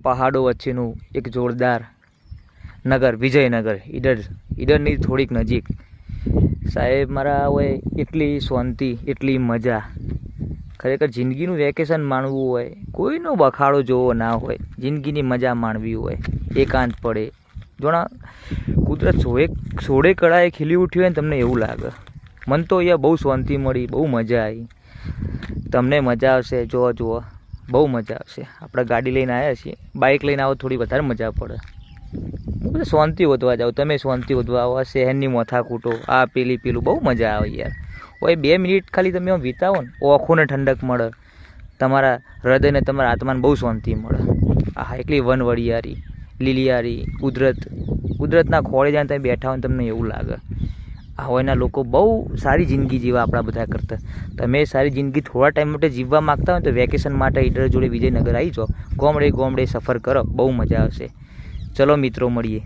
પહાડો વચ્ચેનું એક જોરદાર નગર વિજયનગર, ઈડરની થોડીક નજીક. સાહેબ મારા હોય એટલી શાંતિ, એટલી મજા. ખરેખર જિંદગીનું વેકેશન માણવું હોય, કોઈનો બખાડો જોવો ના હોય, જિંદગીની મજા માણવી હોય, એકાંત પડે. જોણા કુદરત સોળે કળાએ ખીલી ઉઠી હોય ને તમને એવું લાગે. મન તો અહીંયા બહુ શાંતિ મળી, બહુ મજા આવી. તમને મજા આવશે, જુઓ બહુ મજા આવશે. આપણે ગાડી લઈને આવ્યા છીએ, બાઇક લઈને આવો થોડી વધારે મજા પડે. હું બધા શાંતિ વધવા જાઉં, તમે શાંતિ વધવા આવો. શહેરની માથાકૂટો આ પેલું બહુ મજા આવે યાર. ઓય 2 મિનિટ ખાલી તમે આમ વિતાવો ને, આંખોને ઠંડક મળે, તમારા હૃદયને તમારા આત્માને બહુ શાંતિ મળે. આ એકલી વનવળિયારી, લીલિયારી, કુદરતના ખોળે જાય તમે બેઠા હોય ને તમને એવું લાગે. હવેના લોકો બહુ સારી જિંદગી જીવા આપણા બધા કરતાં. તમે સારી જિંદગી થોડા ટાઈમ માટે જીવવા માગતા હોય તો વેકેશન માટે ઈડર જોડે વિજયનગર આવી જાઓ. ગોમડે સફર કરો, બહુ મજા આવશે. ચલો મિત્રો, મળીએ.